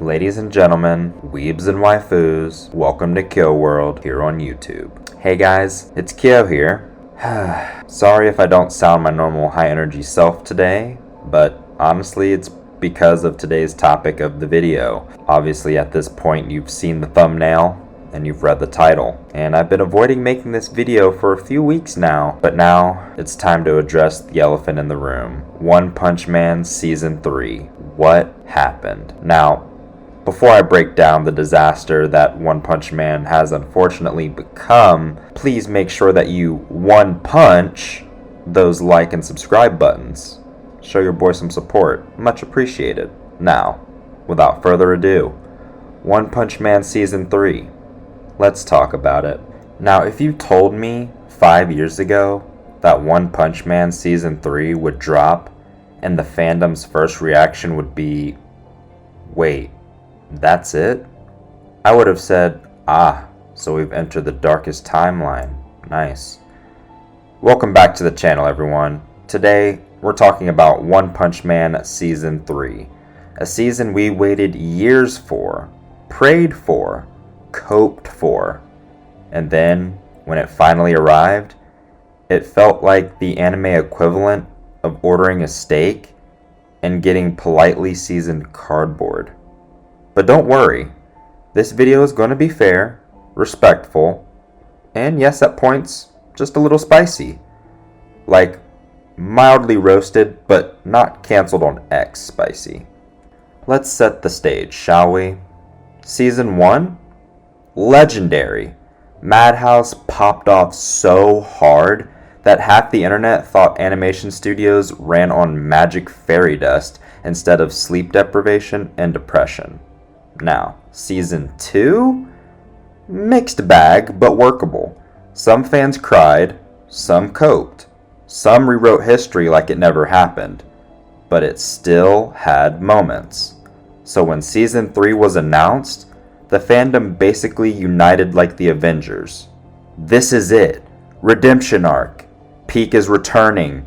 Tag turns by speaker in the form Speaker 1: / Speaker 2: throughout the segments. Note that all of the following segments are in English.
Speaker 1: Ladies and gentlemen, weebs and waifus, welcome to Kyo World here on YouTube. Hey guys, it's Kyo here. Sorry if I don't sound my normal high energy self today, but honestly it's because of today's topic of the video. Obviously at this point you've seen the thumbnail and you've read the title, and I've been avoiding making this video for a few weeks now, but now it's time to address the elephant in the room. One Punch Man Season 3. What happened? Now, before I break down the disaster that One Punch Man has unfortunately become, please make sure that you one punch those like and subscribe buttons. Show your boy some support. Much appreciated. Now, without further ado, One Punch Man Season 3. Let's talk about it. Now, if you told me 5 years ago that One Punch Man Season 3 would drop and the fandom's first reaction would be, wait, that's it? I would have said, so we've entered the darkest timeline. Nice. Welcome back to the channel, everyone. Today, we're talking about One Punch Man Season 3. A season we waited years for, prayed for, coped for. And then, when it finally arrived, it felt like the anime equivalent of ordering a steak and getting politely seasoned cardboard. But don't worry, this video is going to be fair, respectful, and yes, at points, just a little spicy. Like, mildly roasted, but not canceled on X spicy. Let's set the stage, shall we? Season 1? Legendary. Madhouse popped off so hard that half the internet thought animation studios ran on magic fairy dust instead of sleep deprivation and depression. Now, Season 2? Mixed bag, but workable. Some fans cried, some coped, some rewrote history like it never happened, but it still had moments. So when Season 3 was announced, the fandom basically united like the Avengers. This is it. Redemption arc. Peak is returning.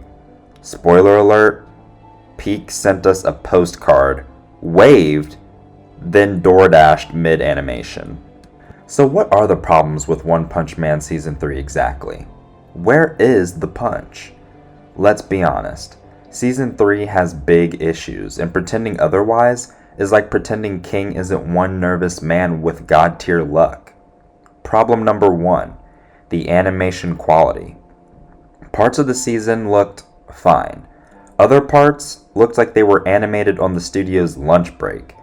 Speaker 1: Spoiler alert, Peak sent us a postcard, waved, then door-dashed mid-animation. So what are the problems with One Punch Man Season 3 exactly? Where is the punch? Let's be honest. Season 3 has big issues, and pretending otherwise is like pretending King isn't one nervous man with god-tier luck. Problem number 1, the animation quality. Parts of the season looked fine. Other parts looked like they were animated on the studio's lunch break.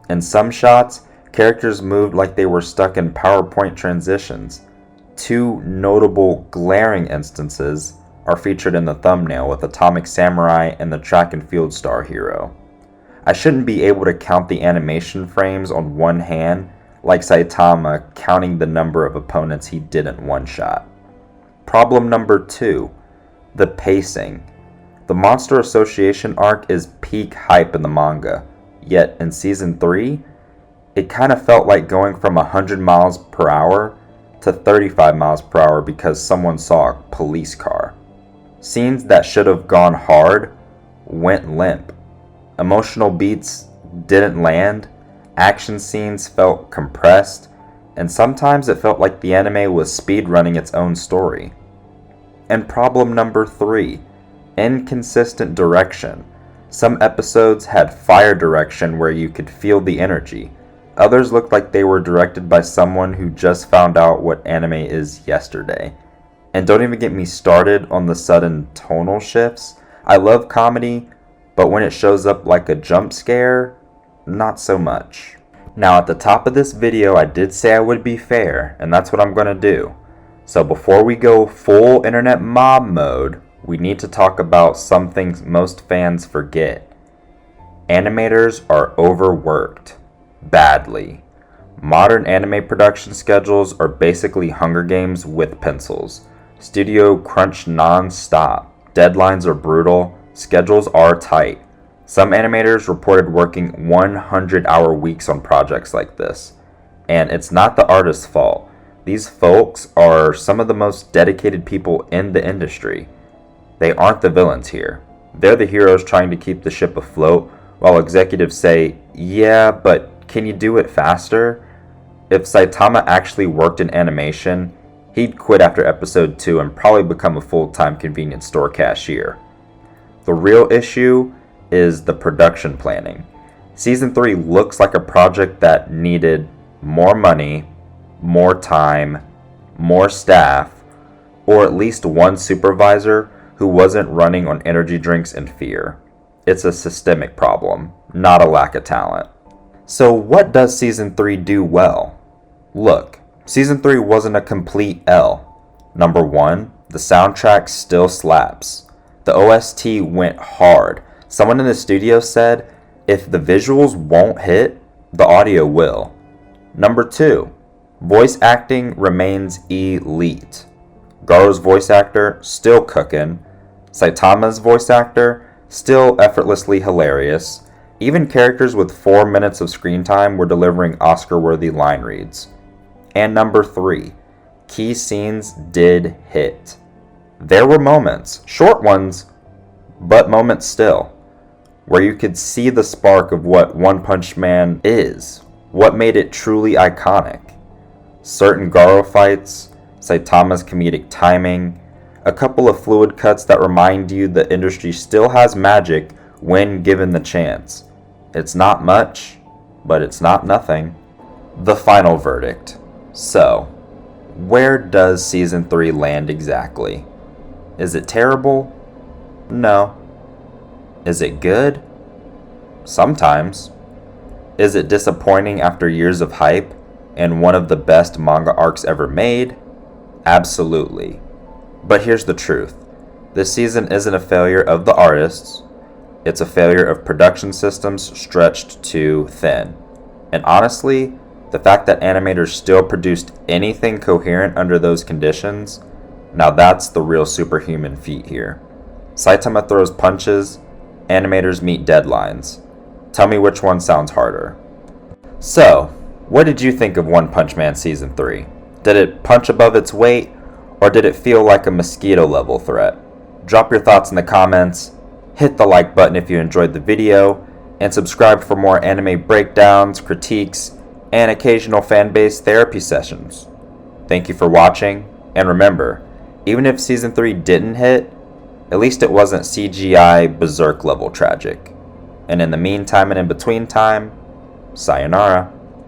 Speaker 1: In some shots, characters moved like they were stuck in PowerPoint transitions. 2 notable glaring instances are featured in the thumbnail with Atomic Samurai and the track and field star hero. I shouldn't be able to count the animation frames on one hand like Saitama counting the number of opponents he didn't one-shot. Problem number 2, the pacing. The Monster Association arc is peak hype in the manga. Yet in Season 3, it kind of felt like going from 100 miles per hour to 35 miles per hour because someone saw a police car. Scenes that should have gone hard went limp. Emotional beats didn't land, action scenes felt compressed, and sometimes it felt like the anime was speedrunning its own story. And problem number 3, inconsistent direction. Some episodes had fire direction where you could feel the energy. Others looked like they were directed by someone who just found out what anime is yesterday. And don't even get me started on the sudden tonal shifts. I love comedy, but when it shows up like a jump scare, not so much. Now at the top of this video I did say I would be fair, and that's what I'm going to do. So before we go full internet mob mode, we need to talk about some things most fans forget. Animators are overworked. Badly. Modern anime production schedules are basically Hunger Games with pencils. Studio crunch non-stop. Deadlines are brutal. Schedules are tight. Some animators reported working 100-hour weeks on projects like this. And it's not the artist's fault. These folks are some of the most dedicated people in the industry. They aren't the villains here. They're the heroes trying to keep the ship afloat, while executives say, yeah, but Can you do it faster? If Saitama actually worked in animation, he'd quit after episode 2 and probably become a full-time convenience store cashier. The real issue is the production planning. Season 3 looks like a project that needed more money, more time, more staff, or at least one supervisor who wasn't running on energy drinks and fear. It's a systemic problem, not a lack of talent. So what does Season 3 do well? Look, Season 3 wasn't a complete L. Number 1, the soundtrack still slaps. The OST went hard. Someone in the studio said, if the visuals won't hit, the audio will. Number 2, voice acting remains elite. Garo's voice actor, still cooking. Saitama's voice actor, still effortlessly hilarious. Even characters with 4 minutes of screen time were delivering Oscar-worthy line reads. And number 3, key scenes did hit. There were moments, short ones, but moments still, where you could see the spark of what One Punch Man is, what made it truly iconic. Certain Garo fights, Saitama's comedic timing, a couple of fluid cuts that remind you the industry still has magic when given the chance. It's not much, but it's not nothing. The final verdict. So, where does Season 3 land exactly? Is it terrible? No. Is it good? Sometimes. Is it disappointing after years of hype and one of the best manga arcs ever made? Absolutely. But here's the truth. This season isn't a failure of the artists. It's a failure of production systems stretched too thin. And honestly, the fact that animators still produced anything coherent under those conditions, now that's the real superhuman feat here. Saitama throws punches, animators meet deadlines. Tell me which one sounds harder. So, what did you think of One Punch Man Season 3? Did it punch above its weight, or did it feel like a mosquito-level threat? Drop your thoughts in the comments, hit the like button if you enjoyed the video, and subscribe for more anime breakdowns, critiques, and occasional fan-based therapy sessions. Thank you for watching, and remember, even if Season 3 didn't hit, at least it wasn't CGI berserk level tragic. And in the meantime and in between time, sayonara.